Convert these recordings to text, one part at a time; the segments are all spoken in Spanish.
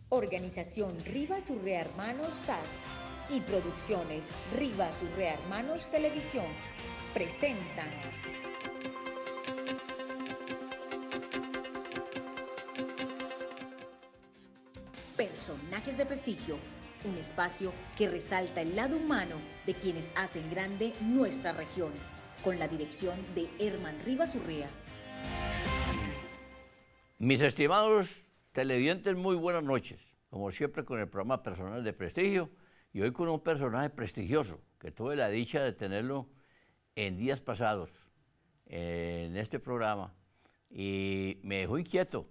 Organización Rivas Urrea Hermanos SAS y Producciones Rivas Urrea Hermanos Televisión presentan Personajes de Prestigio, un espacio que resalta el lado humano de quienes hacen grande nuestra región, con la dirección de Herman Rivas Urrea. Mis estimados televidentes, muy buenas noches. Como siempre con el programa Personajes de Prestigio y hoy con un personaje prestigioso que tuve la dicha de tenerlo en días pasados en este programa y me dejó inquieto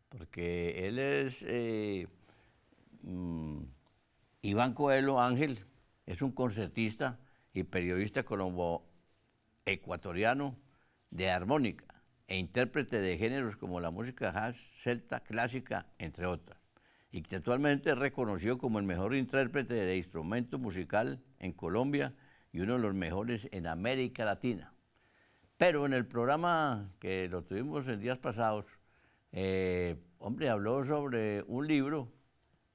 porque él es Iván Coelho Ángel, es un concertista y periodista colombo-ecuatoriano de armónica e intérprete de géneros como la música jazz, celta, clásica, entre otras, y que actualmente es reconocido como el mejor intérprete de instrumento musical en Colombia y uno de los mejores en América Latina. Pero en el programa que lo tuvimos en días pasados, hombre, habló sobre un libro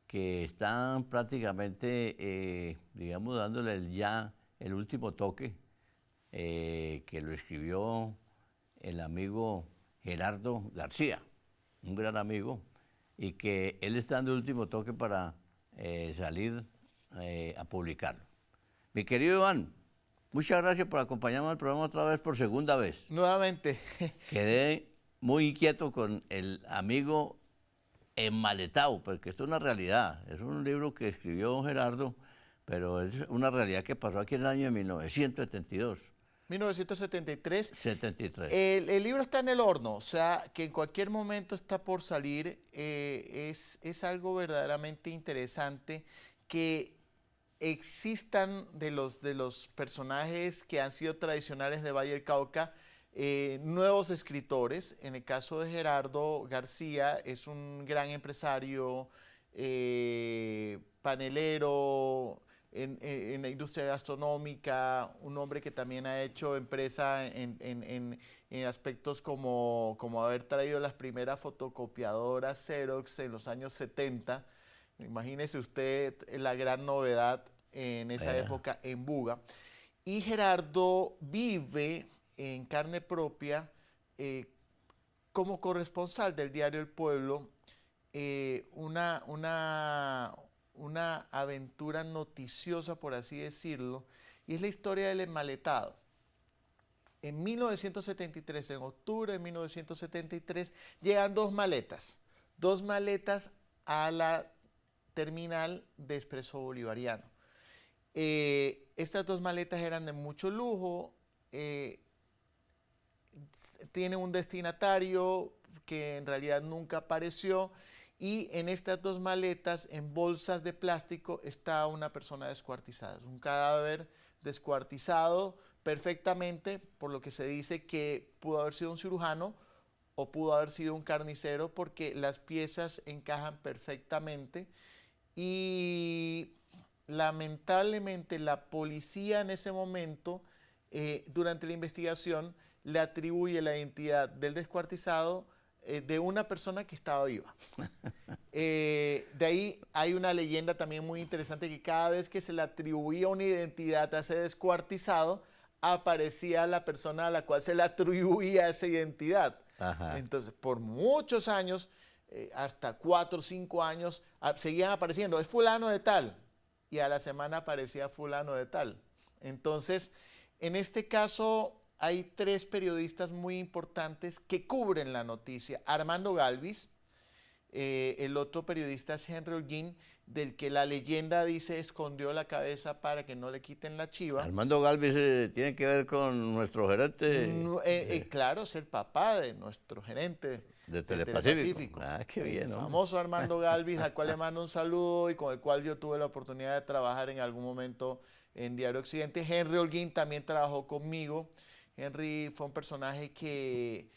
que están prácticamente, digamos, dándole el último toque, que lo escribió el amigo Gerardo García, un gran amigo, y que él está dando el último toque para salir a publicarlo. Mi querido Iván, muchas gracias por acompañarme al programa otra vez por segunda vez. Nuevamente. Quedé muy inquieto con el amigo enmaletado, porque esto es una realidad. Es un libro que escribió Gerardo, pero es una realidad que pasó aquí en el año de 1972. 1973. 73. El libro está en el horno, o sea, que en cualquier momento está por salir. Es algo verdaderamente interesante que existan de los personajes que han sido tradicionales de Valle del Cauca, nuevos escritores. En el caso de Gerardo García, es un gran empresario, panelero, en la industria gastronómica, un hombre que también ha hecho empresa en aspectos como haber traído las primeras fotocopiadoras Xerox en los años 70. Imagínese usted la gran novedad en esa época en Buga. Y Gerardo vive en carne propia como corresponsal del diario El Pueblo, una aventura noticiosa, por así decirlo, y es la historia del enmaletado. En 1973, en octubre de 1973, llegan dos maletas a la terminal de Expreso Bolivariano. Estas dos maletas eran de mucho lujo, tiene un destinatario que en realidad nunca apareció, y en estas dos maletas, en bolsas de plástico, está una persona descuartizada, un cadáver descuartizado perfectamente, por lo que se dice que pudo haber sido un cirujano o pudo haber sido un carnicero, porque las piezas encajan perfectamente. Y lamentablemente la policía en ese momento, durante la investigación, le atribuye la identidad del descuartizado de una persona que estaba viva. De ahí hay una leyenda también muy interesante, que cada vez que se le atribuía una identidad a ese descuartizado, aparecía la persona a la cual se le atribuía esa identidad. Ajá. Entonces, por muchos años, hasta 4 o 5 años, seguían apareciendo, es fulano de tal, y a la semana aparecía fulano de tal. Entonces, en este caso, hay 3 periodistas muy importantes que cubren la noticia. Armando Galvis, el otro periodista es Henry Holguín, del que la leyenda dice escondió la cabeza para que no le quiten la chiva. Armando Galvis tiene que ver con nuestro gerente. Claro, es el papá de nuestro gerente de Telepacífico. Ah, qué bien. El famoso Armando Galvis, al cual le mando un saludo y con el cual yo tuve la oportunidad de trabajar en algún momento en Diario Occidente. Henry Holguín también trabajó conmigo. Henry fue un personaje que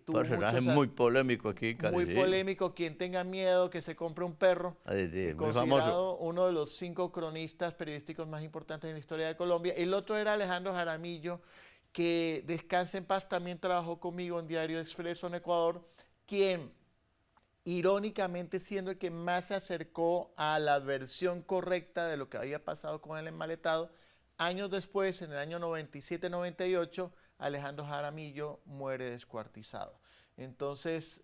tuvo personaje muy polémico aquí, Cali. Muy polémico. Quien tenga miedo, que se compre un perro. Muy considerado uno de los 5 cronistas periodísticos más importantes en la historia de Colombia. El otro era Alejandro Jaramillo, que descanse en paz, también trabajó conmigo en Diario Expreso en Ecuador, quien irónicamente siendo el que más se acercó a la versión correcta de lo que había pasado con el enmaletado. Años después, en el año 97-98, Alejandro Jaramillo muere descuartizado. Entonces,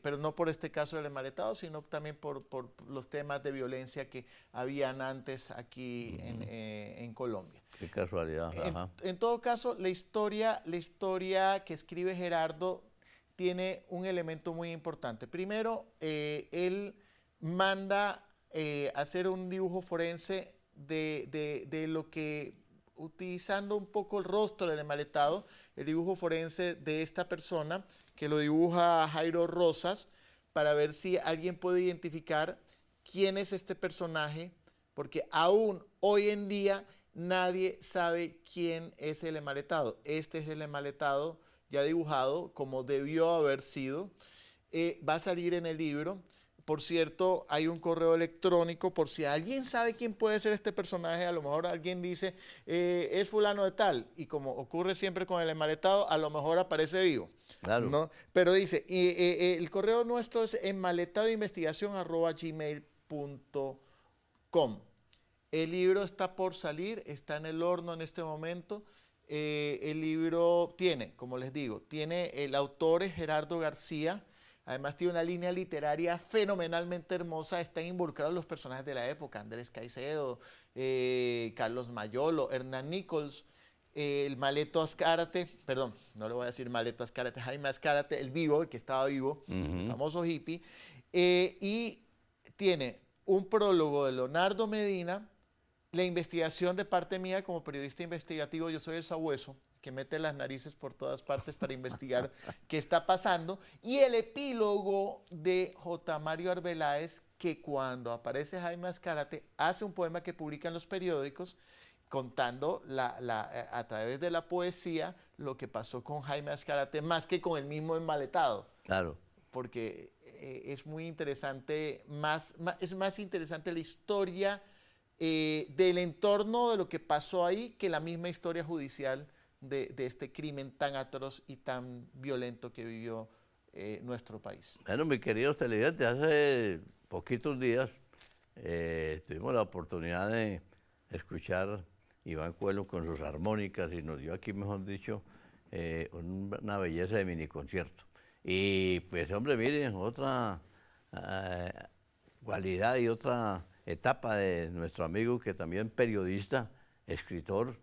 pero no por este caso del enmaletado, sino también por los temas de violencia que habían antes aquí en Colombia. Qué casualidad. En todo caso, la historia que escribe Gerardo tiene un elemento muy importante. Primero, él manda hacer un dibujo forense de lo que, utilizando un poco el rostro del enmaletado, el dibujo forense de esta persona, que lo dibuja Jairo Rosas, para ver si alguien puede identificar quién es este personaje, porque aún hoy en día nadie sabe quién es el enmaletado. Este es el enmaletado ya dibujado como debió haber sido. Va a salir en el libro. Por cierto, hay un correo electrónico por si alguien sabe quién puede ser este personaje. A lo mejor alguien dice, es fulano de tal, y como ocurre siempre con el enmaletado, a lo mejor aparece vivo. Claro. ¿No? Pero dice, el correo nuestro es enmaletadoinvestigación@gmail.com. El libro está por salir, está en el horno en este momento. El libro tiene, como les digo, tiene el autor es Gerardo García. Además tiene una línea literaria fenomenalmente hermosa. Están involucrados los personajes de la época: Andrés Caicedo, Carlos Mayolo, Hernán Nichols, el Maleto Azcárate, perdón, no le voy a decir Maleto Azcárate, Jaime Azcárate, el vivo, el que estaba vivo, el famoso hippie. Y tiene un prólogo de Leonardo Medina, la investigación de parte mía como periodista investigativo. Yo soy el sabueso que mete las narices por todas partes para investigar qué está pasando, y el epílogo de J. Mario Arbeláez, que cuando aparece Jaime Azcárate hace un poema que publica en los periódicos contando a través de la poesía lo que pasó con Jaime Azcárate, más que con el mismo enmaletado. Claro. Porque es muy interesante, es más interesante la historia del entorno de lo que pasó ahí que la misma historia judicial de este crimen tan atroz y tan violento que vivió nuestro país. Bueno, mis queridos televidentes, hace poquitos días tuvimos la oportunidad de escuchar Iván Coelho con sus armónicas y nos dio aquí, mejor dicho, una belleza de mini concierto. Y pues, hombre, miren, otra cualidad y otra etapa de nuestro amigo, que también periodista, escritor,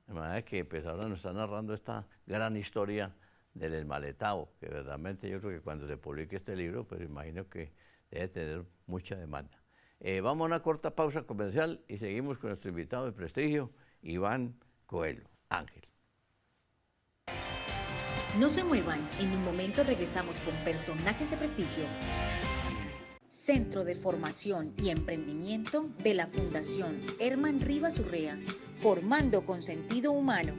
de manera que pues ahora nos está narrando esta gran historia del enmaletado, que verdaderamente yo creo que cuando se publique este libro, pues imagino que debe tener mucha demanda. Vamos a una corta pausa comercial y seguimos con nuestro invitado de prestigio, Iván Coelho. Ángel. No se muevan, en un momento regresamos con personajes de prestigio. Centro de Formación y Emprendimiento de la Fundación Herman Rivas Urrea, formando con sentido humano.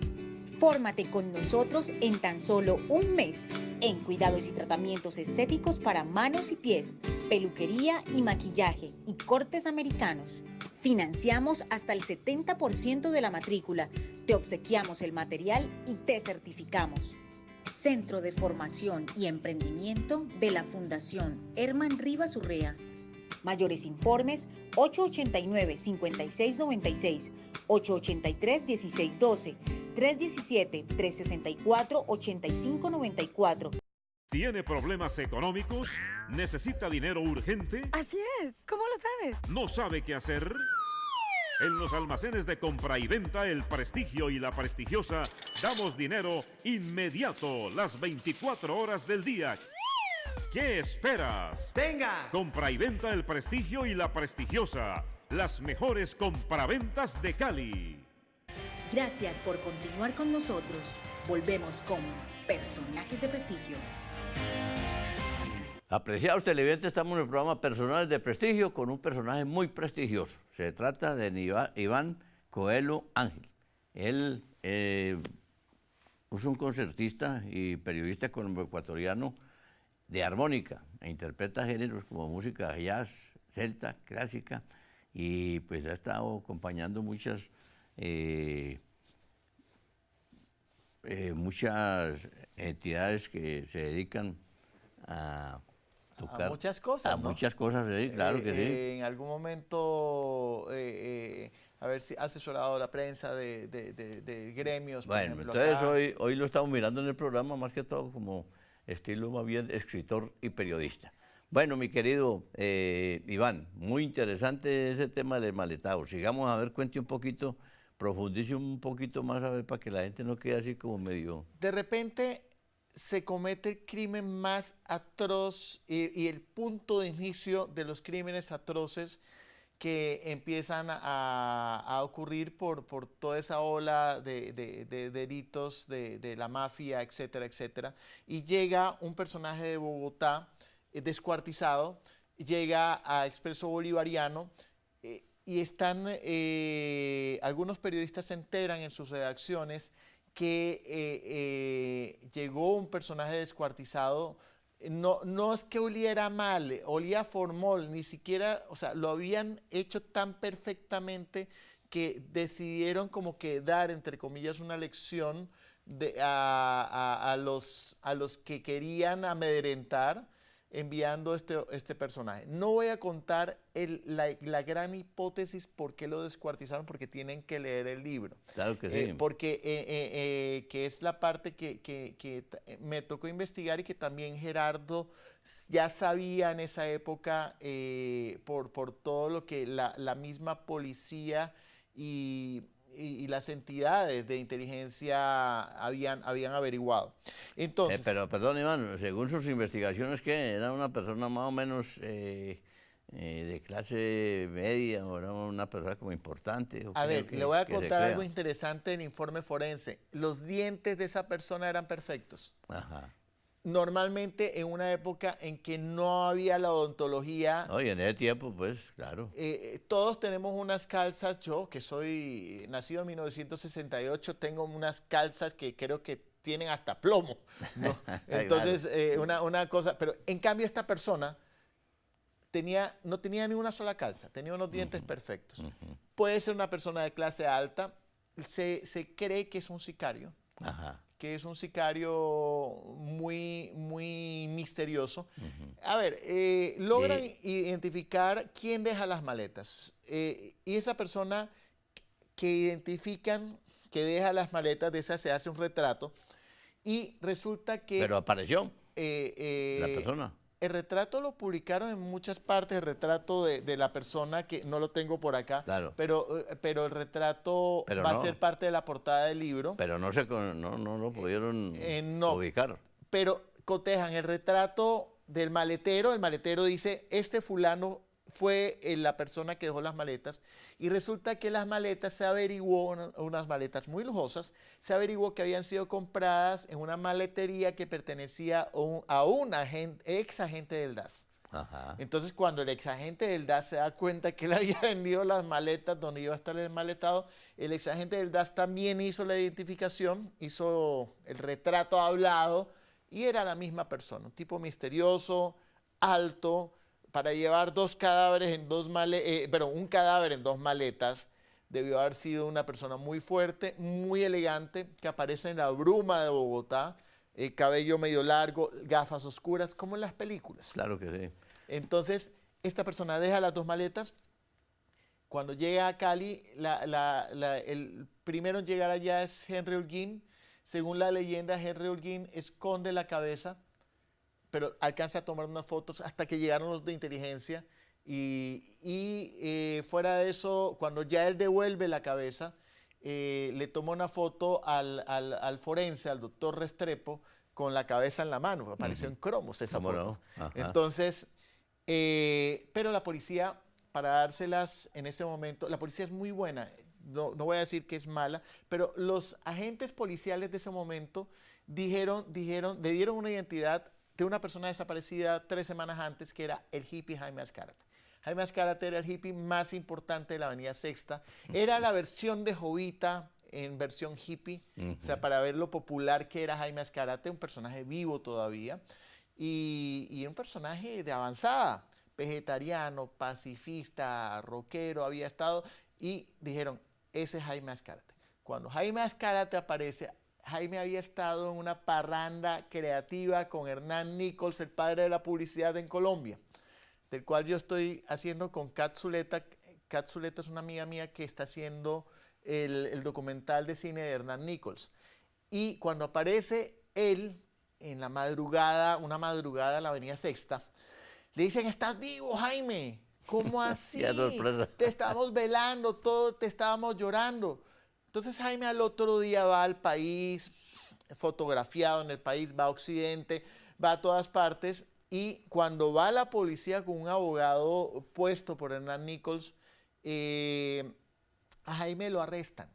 Fórmate con nosotros en tan solo un mes en cuidados y tratamientos estéticos para manos y pies, peluquería y maquillaje y cortes americanos. Financiamos hasta el 70% de la matrícula, te obsequiamos el material y te certificamos. Centro de Formación y Emprendimiento de la Fundación Herman Rivas Urrea. Mayores informes 889-5696, 883-1612, 317-364-8594. ¿Tiene problemas económicos? ¿Necesita dinero urgente? Así es. ¿Cómo lo sabes? ¿No sabe qué hacer? En los almacenes de compra y venta El Prestigio y La Prestigiosa damos dinero inmediato las 24 horas del día. ¿Qué esperas? ¡Venga! Compra y venta El Prestigio y La Prestigiosa, las mejores compraventas de Cali. Gracias por continuar con nosotros. Volvemos con personajes de prestigio. Apreciados televidentes, estamos en el programa Personajes de Prestigio con un personaje muy prestigioso. Se trata de Iván Coelho Ángel. Él es un concertista y periodista colombo-ecuatoriano de armónica e interpreta géneros como música jazz, celta, clásica, y pues ha estado acompañando muchas entidades que se dedican a tocar muchas cosas, a ¿no? muchas cosas, sí, claro que sí. En algún momento haber asesorado a la prensa de gremios, por Bueno, ejemplo, entonces acá. hoy lo estamos mirando en el programa más que todo como estilo más bien escritor y periodista. Bueno, mi querido Iván, muy interesante ese tema del maletado. Sigamos a ver, cuente un poquito, profundice un poquito más a ver para que la gente no quede así como medio... De repente se comete el crimen más atroz y el punto de inicio de los crímenes atroces que empiezan a ocurrir por toda esa ola de delitos de la mafia, etcétera, etcétera. Y llega un personaje de Bogotá descuartizado, llega a Expreso Bolivariano y están, algunos periodistas se enteran en sus redacciones que llegó un personaje descuartizado. No es que oliera mal, olía a formol, ni siquiera, o sea, lo habían hecho tan perfectamente que decidieron como que dar, entre comillas, una lección a los que querían amedrentar, enviando este personaje. No voy a contar la gran hipótesis por qué lo descuartizaron, porque tienen que leer el libro. Claro que sí. Porque que es la parte que me tocó investigar y que también Gerardo ya sabía en esa época por todo lo que la misma policía y las entidades de inteligencia habían averiguado. Entonces, pero perdón, Iván, según sus investigaciones, ¿qué? ¿Era una persona más o menos de clase media o era una persona como importante? a ver, le voy a contar algo interesante del informe forense. Los dientes de esa persona eran perfectos. Ajá. Normalmente en una época en que no había la odontología. Oye, en ese tiempo, pues, claro. Todos tenemos unas calzas. Yo, que soy nacido en 1968, tengo unas calzas que creo que tienen hasta plomo, ¿no? Entonces, una cosa, pero en cambio esta persona no tenía ni una sola calza, tenía unos dientes perfectos. Puede ser una persona de clase alta, se cree que es un sicario. Ajá. Que es un sicario muy, muy misterioso. A ver, logran identificar quién deja las maletas. Y esa persona que identifican que deja las maletas, de esa se hace un retrato. Y resulta que... Pero apareció la persona. El retrato lo publicaron en muchas partes, el retrato de la persona, que no lo tengo por acá, Claro. pero el retrato va a ser parte de la portada del libro. Pero no lo pudieron ubicar. Pero cotejan el retrato del maletero, el maletero dice, este fulano fue la persona que dejó las maletas, y resulta que las maletas se averiguó, unas maletas muy lujosas, se averiguó que habían sido compradas en una maletería que pertenecía a un ex agente del DAS. Ajá. Entonces, cuando el ex agente del DAS se da cuenta que él había vendido las maletas donde iba a estar el maletado, el ex agente del DAS también hizo la identificación, hizo el retrato hablado, y era la misma persona, un tipo misterioso, alto, para llevar un cadáver en dos maletas. Debió haber sido una persona muy fuerte, muy elegante, que aparece en la bruma de Bogotá, cabello medio largo, gafas oscuras, como en las películas. Claro que sí. Entonces, esta persona deja las dos maletas. Cuando llega a Cali, el primero en llegar allá es Henry Holguín. Según la leyenda, Henry Holguín esconde la cabeza, pero alcanza a tomar unas fotos hasta que llegaron los de inteligencia. Y fuera de eso, cuando ya él devuelve la cabeza, le toma una foto al forense, al doctor Restrepo, con la cabeza en la mano. Apareció en cromos esa foto. No? Entonces, pero la policía, para dárselas en ese momento, la policía es muy buena. No voy a decir que es mala, pero los agentes policiales de ese momento le dieron una identidad de una persona desaparecida 3 semanas antes, que era el hippie Jaime Azcárate. Jaime Azcárate era el hippie más importante de la Avenida Sexta. Era la versión de Jovita en versión hippie, o sea, para ver lo popular que era Jaime Azcárate, un personaje vivo todavía, y un personaje de avanzada, vegetariano, pacifista, rockero, había estado, y dijeron, ese es Jaime Azcárate. Cuando Jaime Azcárate aparece, Jaime había estado en una parranda creativa con Hernán Nichols, el padre de la publicidad en Colombia, del cual yo estoy haciendo con Kat Zuleta. Kat Zuleta es una amiga mía que está haciendo el documental de cine de Hernán Nichols. Y cuando aparece él en la madrugada, una madrugada en la avenida Sexta, le dicen, ¿estás vivo, Jaime? ¿Cómo así? Qué sorpresa. Te estábamos velando, todo, te estábamos llorando. Entonces Jaime al otro día va al país, fotografiado en el país, va a Occidente, va a todas partes, y cuando va a la policía con un abogado puesto por Hernán Nichols, a Jaime lo arrestan.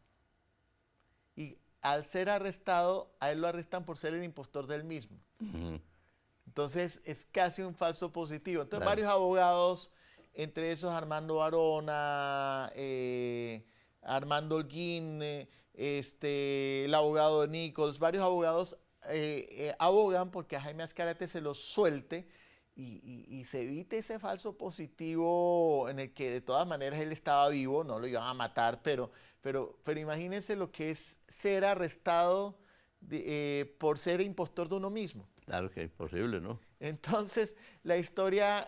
Y al ser arrestado, a él lo arrestan por ser el impostor del mismo. Entonces es casi un falso positivo. Entonces Claro. varios abogados, entre esos Armando Barona, Armando Holguín, el abogado de Nichols, varios abogados abogan porque a Jaime Azcárate se lo suelte y se evite ese falso positivo en el que de todas maneras él estaba vivo, no lo iban a matar, pero imagínense lo que es ser arrestado por ser impostor de uno mismo. Claro que es posible, ¿no? Entonces, la historia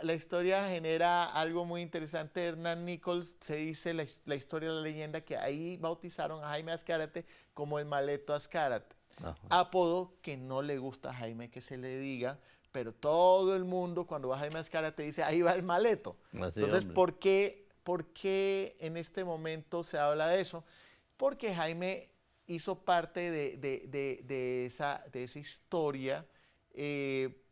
genera algo muy interesante. Hernán Nichols, se dice la historia de la leyenda, que ahí bautizaron a Jaime Azcárate como el Maleto Azcárate. Ajá. Apodo que no le gusta a Jaime que se le diga, pero todo el mundo cuando va a Jaime Azcárate dice, ahí va el Maleto. Así, Entonces, hombre. ¿por qué en este momento se habla de eso? Porque Jaime hizo parte de esa historia,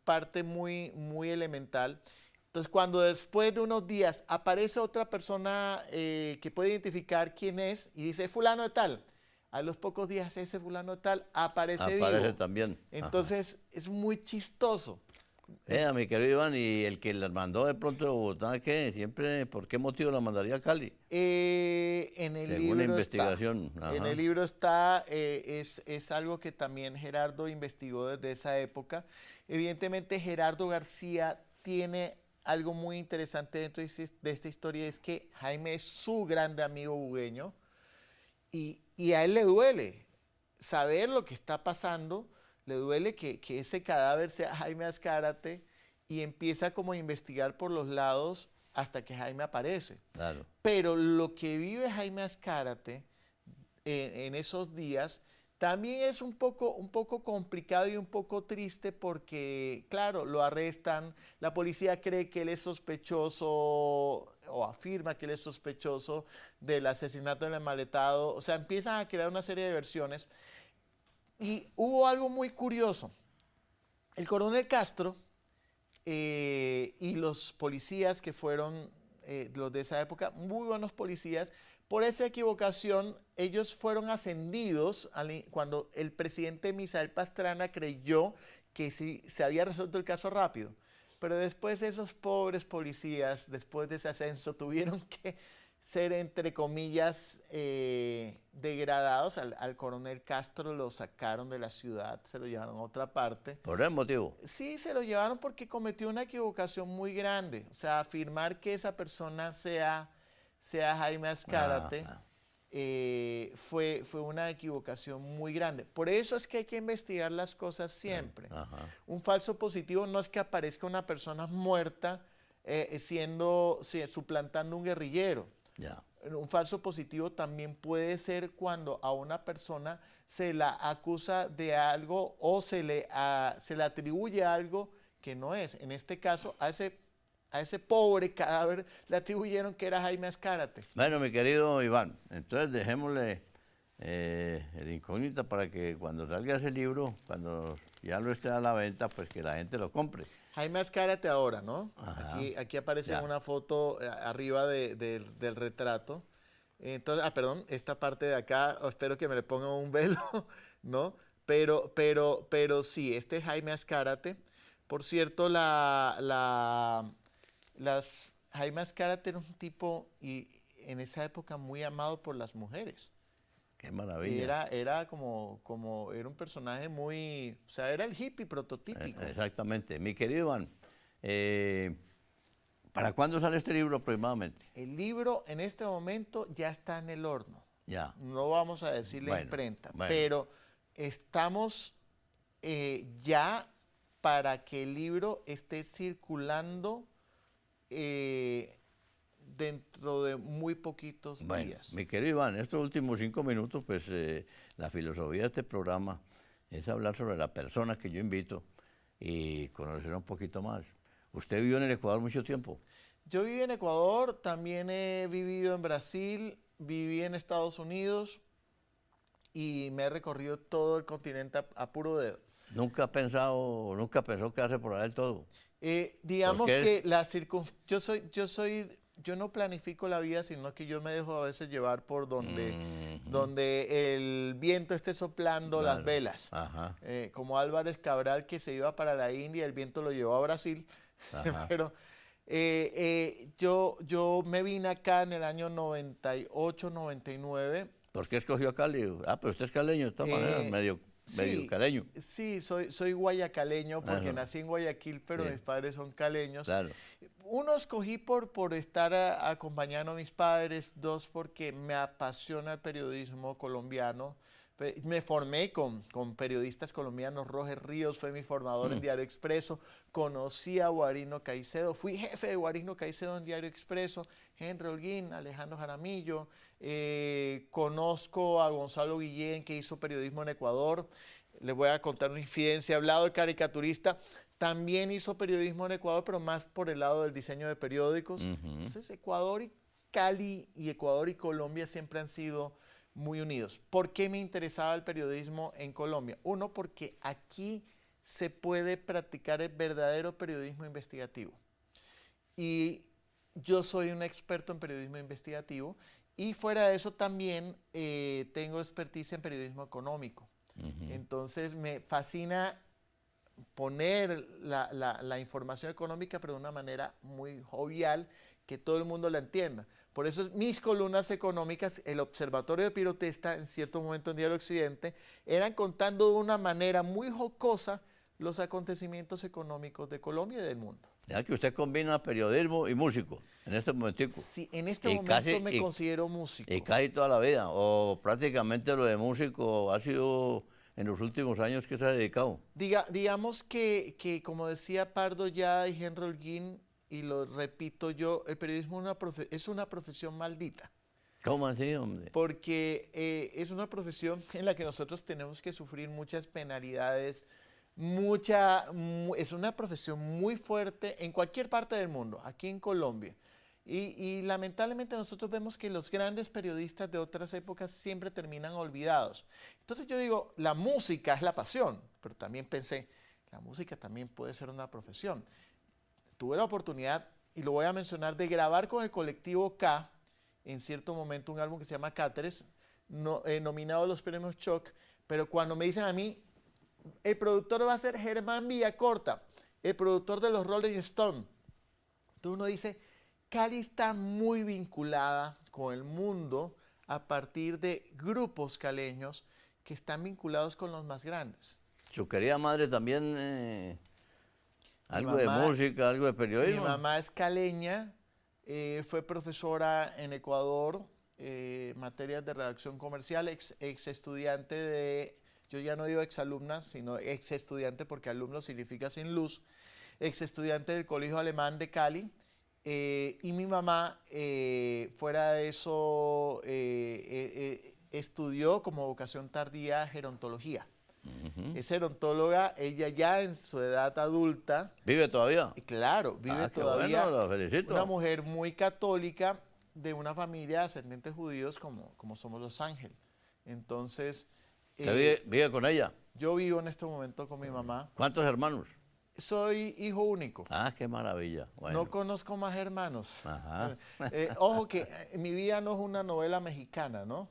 parte muy, muy elemental. Entonces, cuando después de unos días aparece otra persona que puede identificar quién es y dice, fulano de tal, a los pocos días ese fulano de tal aparece vivo. También. Entonces, es muy chistoso. Mi querido Iván, ¿y el que la mandó de pronto de Bogotá, qué? Siempre, ¿por qué motivo la mandaría a Cali? En el Según libro la investigación. está. Ajá. En el libro está, es algo que también Gerardo investigó desde esa época. Evidentemente Gerardo García tiene algo muy interesante dentro de esta historia, es que Jaime es su grande amigo bugueño y a él le duele saber lo que está pasando, le duele que ese cadáver sea Jaime Azcárate y empieza como a investigar por los lados hasta que Jaime aparece. Claro. Pero lo que vive Jaime Azcárate en esos días también es un poco complicado y un poco triste porque, claro, lo arrestan, la policía cree que él es sospechoso o afirma que él es sospechoso del asesinato del enmaletado, o sea, empiezan a crear una serie de versiones y hubo algo muy curioso. El coronel Castro y los policías que fueron los de esa época, muy buenos policías, por esa equivocación ellos fueron ascendidos cuando el presidente Misael Pastrana creyó que sí, se había resuelto el caso rápido. Pero después esos pobres policías, después de ese ascenso, tuvieron que ser, entre comillas, degradados. Al coronel Castro lo sacaron de la ciudad, se lo llevaron a otra parte. ¿Por ese motivo? Sí, se lo llevaron porque cometió una equivocación muy grande. O sea, afirmar que esa persona sea Jaime Azcárate fue una equivocación muy grande. Por eso es que hay que investigar las cosas siempre. Ajá. Un falso positivo no es que aparezca una persona muerta suplantando un guerrillero. Ya. Un falso positivo también puede ser cuando a una persona se la acusa de algo o se le atribuye algo que no es. En este caso, a ese pobre cadáver le atribuyeron que era Jaime Azcárate. Bueno, mi querido Iván, entonces dejémosle el incógnita para que cuando salga ese libro, cuando ya lo esté a la venta, pues que la gente lo compre. Jaime Azcárate ahora, ¿no? Ajá. Aquí aparece Ya. una foto arriba del retrato. Entonces, perdón, esta parte de acá, espero que me le pongan un velo, ¿no? Pero sí, este es Jaime Azcárate. Por cierto, Jaime Azcárate era un tipo, y en esa época muy amado por las mujeres. Qué maravilla. Era era un personaje muy, o sea, era el hippie prototípico. Exactamente. Mi querido Iván, ¿para cuándo sale este libro aproximadamente? El libro en este momento ya está en el horno. Ya. No vamos a decir la Bueno, imprenta, bueno. pero estamos ya para que el libro esté circulando dentro de muy poquitos Bueno, días. mi querido Iván, estos últimos 5 minutos, pues la filosofía de este programa es hablar sobre la persona que yo invito y conocer un poquito más. ¿Usted vivió en el Ecuador mucho tiempo? Yo viví en Ecuador, también he vivido en Brasil, viví en Estados Unidos y me he recorrido todo el continente a puro dedo. Nunca pensó quedarse por allá del todo. Digamos ¿Por qué? que yo no planifico la vida, sino que yo me dejo a veces llevar por donde el viento esté soplando las Claro. velas. Ajá. Como Álvarez Cabral, que se iba para la India, el viento lo llevó a Brasil. Ajá. Pero yo me vine acá en el año 98, 99. ¿Por qué escogió a Cali? Ah, pero usted es caleño, de todas maneras, medio caleño. Sí, soy guayacaleño porque Ajá. nací en Guayaquil, pero Sí. mis padres son caleños. Claro. Uno, escogí por estar acompañando a mis padres. Dos, porque me apasiona el periodismo colombiano. Me formé con periodistas colombianos. Roger Ríos fue mi formador en Diario Expreso. Conocí a Guarino Caicedo. Fui jefe de Guarino Caicedo en Diario Expreso. Henry Holguín, Alejandro Jaramillo. Conozco a Gonzalo Guillén, que hizo periodismo en Ecuador. Les voy a contar una infidencia. He hablado de caricaturista. También hizo periodismo en Ecuador, pero más por el lado del diseño de periódicos. Entonces, Ecuador y Cali y Ecuador y Colombia siempre han sido muy unidos. ¿Por qué me interesaba el periodismo en Colombia? Uno, porque aquí se puede practicar el verdadero periodismo investigativo. Y yo soy un experto en periodismo investigativo y fuera de eso también tengo experticia en periodismo económico. Entonces me fascina poner la información económica, pero de una manera muy jovial, que todo el mundo la entienda. Por eso mis columnas económicas, el Observatorio de Pirotesta, en cierto momento en Diario Occidente, eran contando de una manera muy jocosa los acontecimientos económicos de Colombia y del mundo. Ya que usted combina periodismo y músico en este momentico. Sí, en este Y momento me considero músico. Y casi toda la vida, o prácticamente lo de músico ha sido en los últimos años que se ha dedicado. Digamos que, como decía Pardo ya y Henry Holguín, y lo repito yo, el periodismo es una profesión maldita. ¿Cómo así, hombre? Porque es una profesión en la que nosotros tenemos que sufrir muchas penalidades, es una profesión muy fuerte en cualquier parte del mundo, aquí en Colombia. Y lamentablemente nosotros vemos que los grandes periodistas de otras épocas siempre terminan olvidados. Entonces yo digo, la música es la pasión, pero también pensé, la música también puede ser una profesión. Tuve la oportunidad, y lo voy a mencionar, de grabar con el colectivo K, en cierto momento un álbum que se llama Cáteres, nominado a los premios Choc, pero cuando me dicen a mí, el productor va a ser Germán Villacorta, el productor de los Rolling Stones. Entonces uno dice, Cali está muy vinculada con el mundo a partir de grupos caleños que están vinculados con los más grandes. Su querida madre también, algo mamá, de música, algo de periodismo. Mi mamá es caleña, fue profesora en Ecuador, materias de redacción comercial, ex estudiante de, yo ya no digo exalumna, sino ex estudiante porque alumno significa sin luz, ex estudiante del Colegio Alemán de Cali. Y mi mamá, fuera de eso, estudió como vocación tardía gerontología. Es gerontóloga, ella ya en su edad adulta. ¿Vive todavía? Claro, vive qué todavía. bueno, la felicito. Una mujer muy católica de una familia de ascendientes judíos como somos los Ángeles. Entonces, ¿Usted vive con ella? yo vivo en este momento con mi mamá. ¿Cuántos hermanos? Soy hijo único. Ah, qué maravilla. Bueno. No conozco más hermanos. Ajá. Ojo que mi vida no es una novela mexicana, ¿no?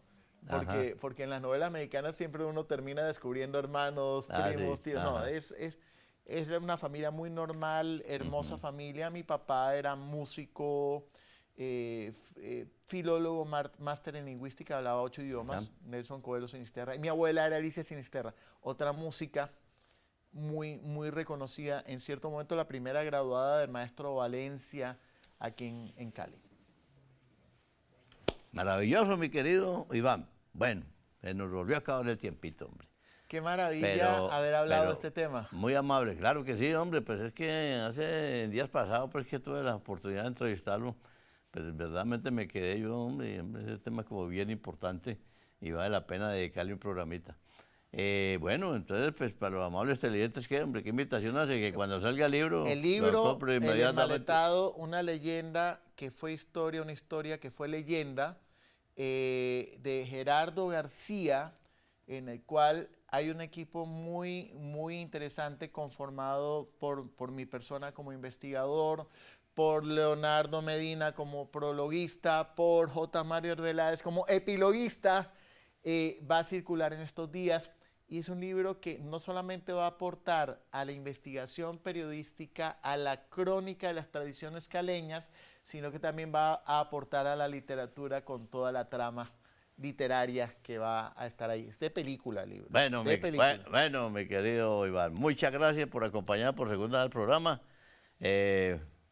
Porque en las novelas mexicanas siempre uno termina descubriendo hermanos, primos, sí. tíos. No, Ajá. es una familia muy normal, hermosa familia. Mi papá era músico, filólogo, máster en lingüística, hablaba 8 idiomas, Ajá. Nelson Coelho Sinisterra. Y mi abuela era Alicia Sinisterra, otra música muy, muy reconocida. En cierto momento la primera graduada del maestro Valencia aquí en Cali. Maravilloso, mi querido Iván. Bueno, se nos volvió a acabar el tiempito, hombre. Qué maravilla Pero- haber hablado pero de este tema. Muy amable, claro que sí, hombre, pues es que hace días pasados pues que tuve la oportunidad de entrevistarlo, pues verdaderamente me quedé yo, hombre, y, hombre, ese tema es como bien importante y vale la pena dedicarle un programita. Bueno, entonces, pues para los amables televidentes, ¿qué, hombre? ¿Qué invitación hace? Que cuando salga el libro, El lo libro, compre El inmediatamente. Enmaletado, una leyenda que fue historia, una historia que fue leyenda, de Gerardo García, en el cual hay un equipo muy, muy interesante conformado por mi persona como investigador, por Leonardo Medina como prologuista, por J. Mario Arbeláez como epiloguista. Va a circular en estos días y es un libro que no solamente va a aportar a la investigación periodística, a la crónica de las tradiciones caleñas, sino que también va a aportar a la literatura con toda la trama literaria que va a estar ahí. Es de película el libro. Bueno, de película. bueno, mi querido Iván, muchas gracias por acompañar por segunda vez al programa.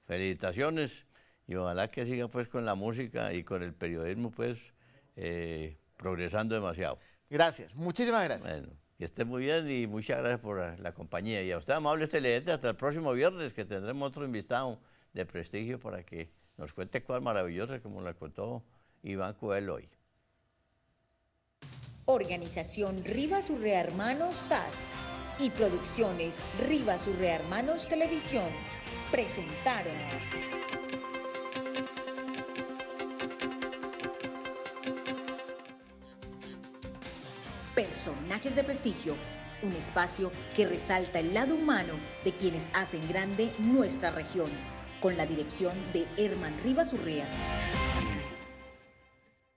Felicitaciones y ojalá que siga pues con la música y con el periodismo pues progresando demasiado. Gracias, muchísimas gracias. Bueno, que esté muy bien y muchas gracias por la compañía. Y a usted, amables televidentes, hasta el próximo viernes que tendremos otro invitado de prestigio para que nos cuente cosas maravillosas como la contó Iván Coelho hoy. Organización Rivas Urrea Hermanos SAS y Producciones Rivas Urrea Hermanos Televisión presentaron Personajes de Prestigio, un espacio que resalta el lado humano de quienes hacen grande nuestra región, con la dirección de Herman Rivas Urrea.